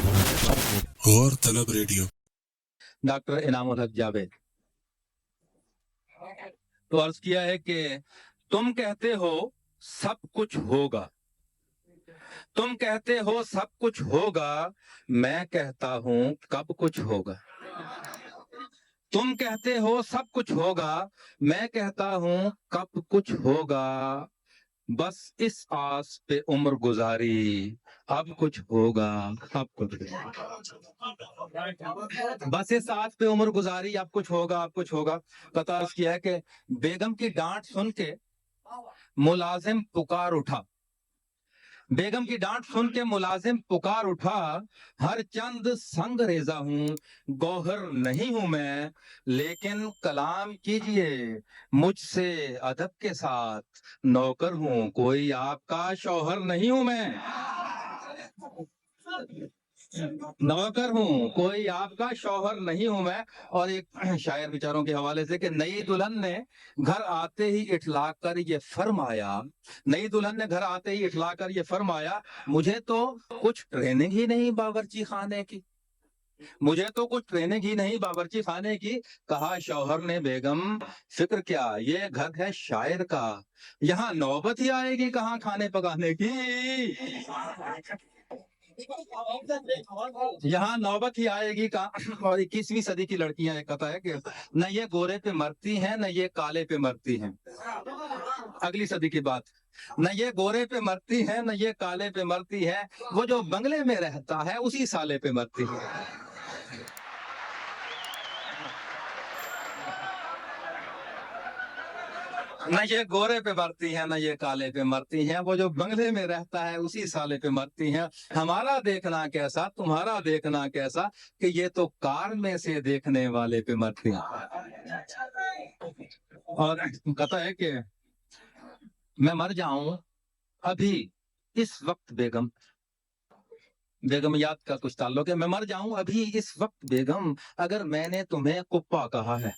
غور طلب radio doctor انعام الحق جاوید تو عرض کیا ہے کہ تم کہتے ہو سب کچھ ہوگا، تم کہتے ہو سب کچھ ہوگا، میں کہتا ہوں کب کچھ ہوگا۔ تم کہتے ہو سب کچھ ہوگا، میں کہتا ہوں کب کچھ ہوگا، بس اس آس پہ عمر گزاری اب کچھ ہوگا، اب کچھ ہوگا، بس اس آس پہ عمر گزاری اب کچھ ہوگا، اب کچھ ہوگا۔ قطع عرض کیا ہے کہ بیگم کی ڈانٹ سن کے ملازم پکار اٹھا، بیگم کی ڈانٹ سن کے ملازم پکار اٹھا، ہر چند سنگ ریزہ ہوں، گوہر نہیں ہوں میں، لیکن کلام کیجئے مجھ سے ادب کے ساتھ، نوکر ہوں کوئی آپ کا شوہر نہیں ہوں میں، نوکر ہوں کوئی آپ کا شوہر نہیں ہوں میں۔ اور ایک شاعر بیچاروں کے حوالے سے کہ نئی دلہن نے گھر آتے ہی اٹھلا کر یہ فرمایا، نئی دلہن نے گھر آتے ہی اٹھلا کر یہ فرمایا، مجھے تو کچھ ٹریننگ ہی نہیں باورچی خانے کی، مجھے تو کچھ ٹریننگ ہی نہیں باورچی خانے کی۔ کہا شوہر نے بیگم فکر کیا، یہ گھر ہے شاعر کا، یہاں نوبت ہی آئے گی کہاں کھانے پکانے کی، یہاں نوبت ہی آئے گی کہاں۔ اور 21ویں صدی کی لڑکیاں ایک قطع ہے کہ نہ یہ گورے پہ مرتی ہیں نہ یہ کالے پہ مرتی ہیں، اگلی صدی کی بات، نہ یہ گورے پہ مرتی ہیں نہ یہ کالے پہ مرتی ہے، وہ جو بنگلے میں رہتا ہے اسی سالے پہ مرتی ہے۔ نہ یہ گورے پہ مرتی ہیں نہ یہ کالے پہ مرتی ہیں، وہ جو بنگلے میں رہتا ہے اسی سالے پہ مرتی ہیں۔ ہمارا دیکھنا کیسا تمہارا دیکھنا کیسا، کہ یہ تو کار میں سے دیکھنے والے پہ مرتی ہیں۔ اور کہتا ہے کہ میں مر جاؤں ابھی اس وقت بیگم، بیگمیات کا کچھ تعلق ہے، میں مر جاؤں ابھی اس وقت بیگم، اگر میں نے تمہیں کپا کہا ہے،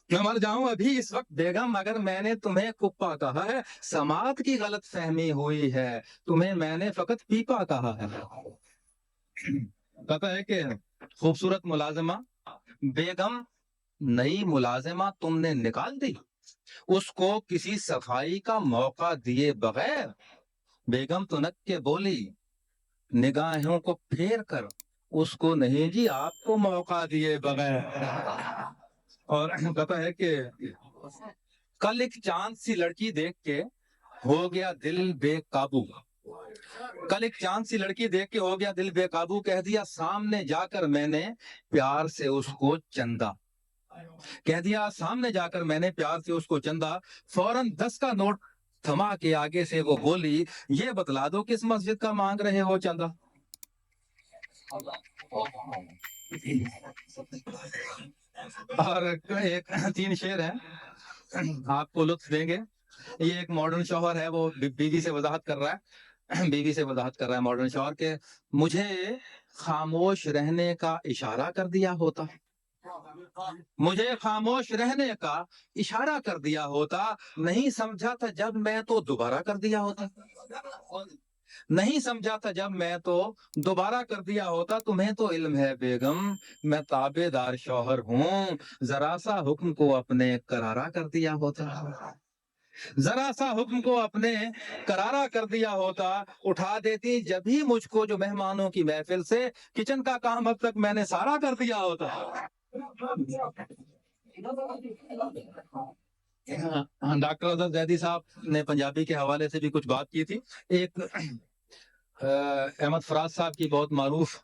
میں مر جاؤں ابھی اس وقت بیگم اگر میں نے تمہیں کپا کہا ہے، سماعت کی غلط فہمی ہوئی ہے، تمہیں میں نے فقط پیپا کہا ہے۔ کہتا ہے کہ خوبصورت ملازمہ بیگم، نئی ملازمہ تم نے نکال دی، اس کو کسی صفائی کا موقع دیے بغیر، بیگم تنک کے بولی نگاہوں کو پھیر کر، اس کو نہیں جی آپ کو موقع دیے بغیر۔ اور کہتا ہے کہ کل ایک چاند سی لڑکی دیکھ کے ہو گیا دل بے قابو، کل ایک چاند سی لڑکی دیکھ کے ہو گیا دل بے قابو، کہہ دیا سامنے جا کر میں نے پیار سے اس کو چندا، کہہ دیا سامنے جا کر میں نے پیار سے اس کو چندا، فوراً 10 کا نوٹ تھما کے آگے سے وہ بولی یہ بتلا دو کس مسجد کا مانگ رہے ہو چندہ۔ اور ایک 3 شعر ہیں آپ کو لطف دیں گے۔ یہ ایک ماڈرن شوہر ہے، وہ بیوی سے وضاحت کر رہا ہے، بیوی سے وضاحت کر رہا ہے ماڈرن شوہر کہ مجھے خاموش رہنے کا اشارہ کر دیا ہوتا، مجھے خاموش رہنے کا اشارہ کر دیا ہوتا، نہیں سمجھا تھا جب میں تو دوبارہ کر دیا ہوتا، نہیں سمجھا تھا جب میں تو دوبارہ کر دیا ہوتا، تمہیں تو علم ہے بیگم میں تابع دار شوہر ہوں، ذرا سا حکم کو اپنے کرارا کر دیا ہوتا، ذرا سا حکم کو اپنے کرارا کر دیا ہوتا، اٹھا دیتی جب ہی مجھ کو جو مہمانوں کی محفل سے، کچن کا کام اب تک میں نے سارا کر دیا ہوتا۔ ڈاکٹر افضل زیدی صاحب نے پنجابی کے حوالے سے بھی کچھ بات کی تھی۔ ایک احمد فراز صاحب کی بہت معروف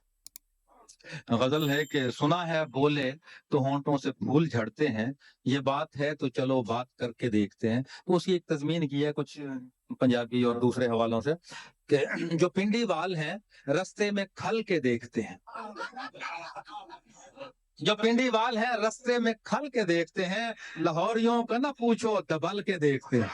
غزل ہے کہ سنا ہے بولے تو ہونٹوں سے پھول جھڑتے ہیں، یہ بات ہے تو چلو بات کر کے دیکھتے ہیں۔ تو اس کی ایک تضمین کی ہے کچھ پنجابی اور دوسرے حوالوں سے کہ جو پنڈی وال ہیں رستے میں کھل کے دیکھتے ہیں، جو پنڈی وال ہیں رستے میں کھل کے دیکھتے ہیں، لاہوریوں کا نہ پوچھو دبل کے دیکھتے ہیں۔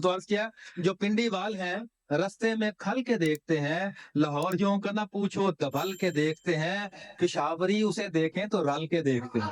تو عرض کیا جو پنڈی وال ہیں رستے میں کھل کے دیکھتے ہیں، لاہوریوں کا نہ پوچھو دبل کے دیکھتے ہیں، پشاوری اسے دیکھیں تو رل کے دیکھتے ہیں۔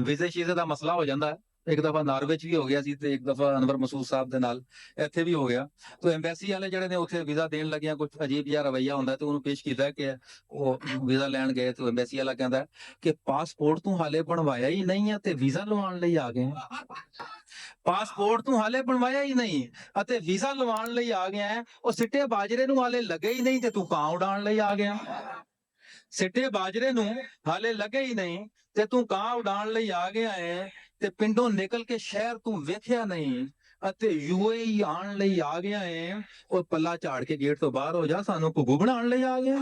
ਵੀਜ਼ੇ ਸ਼ੀਜ਼ੇ ਦਾ ਮਸਲਾ ਹੋ ਜਾਂਦਾ ਹੈ, ਇੱਕ ਦਫਾ ਨਾਰਵੇ ਚ ਵੀ ਹੋ ਗਿਆ ਸੀ ਤੇ ਇੱਕ ਦਫਾ ਅਨਵਰ ਮਸੂਦ ਸਾਹਿਬ ਦੇ ਨਾਲ ਇੱਥੇ ਵੀ ਹੋ ਗਿਆ। ਤੇ ਐਮਬੈਸੀ ਵਾਲੇ ਜਿਹੜੇ ਨੇ ਉੱਥੇ ਵੀਜ਼ਾ ਦੇਣ ਲੱਗਿਆ ਕੁਝ ਅਜੀਬ ਜਿਹਾ ਰਵਈਆ ਹੁੰਦਾ, ਤੇ ਉਹਨੂੰ ਪੇਸ਼ ਕੀਤਾ ਕਿ ਉਹ ਵੀਜ਼ਾ ਲੈਣ ਗਏ ਤੇ ਐਮਬੈਸੀ ਵਾਲਾ ਕਹਿੰਦਾ ਕਿ ਪਾਸਪੋਰਟ ਤੂੰ ਹਾਲੇ ਬਣਵਾਇਆ ਹੀ ਨਹੀਂ ਹੈ ਤੇ ਵੀਜ਼ਾ ਲਵਾਉਣ ਲਈ ਆ ਗਏ, ਪਾਸਪੋਰਟ ਤੂੰ ਹਾਲੇ ਬਣਵਾਇਆ ਹੀ ਨਹੀਂ ਅਤੇ ਵੀਜ਼ਾ ਲਵਾਉਣ ਲਈ ਆ ਗਿਆ ਹੈ, ਉਹ ਸਿੱਟੇ ਬਾਜਰੇ ਨੂੰ ਹਾਲੇ ਲੱਗੇ ਹੀ ਨਹੀਂ ਤੇ ਤੂੰ ਕਾਂ ਉਡਾਉਣ ਲਈ ਆ ਗਿਆ, ਸਿੱਟੇ ਬਾਜਰੇ ਨੂੰ ਹਾਲੇ ਲੱਗੇ ਹੀ ਨਹੀਂ ਤੇ ਤੂੰ ਕਾਂ ਉਡਾਉਣ ਲਈ ਆ ਗਿਆ ਹੈ, ਤੇ ਪਿੰਡੋਂ ਨਿਕਲ ਕੇ ਸ਼ਹਿਰ ਤੂੰ ਵੇਖਿਆ ਨਹੀਂ ਅਤੇ ਯੂਏਈ ਆਉਣ ਲਈ ਆ ਗਿਆ ਹੈ। ਉਹ ਪੱਲਾ ਝਾੜ ਕੇ ਗੇਟ ਤੋਂ ਬਾਹਰ ਹੋ ਜਾ, ਸਾਨੂੰ ਘੁੱਗੂ ਬਣਾਉਣ ਲਈ ਆ ਗਿਆ।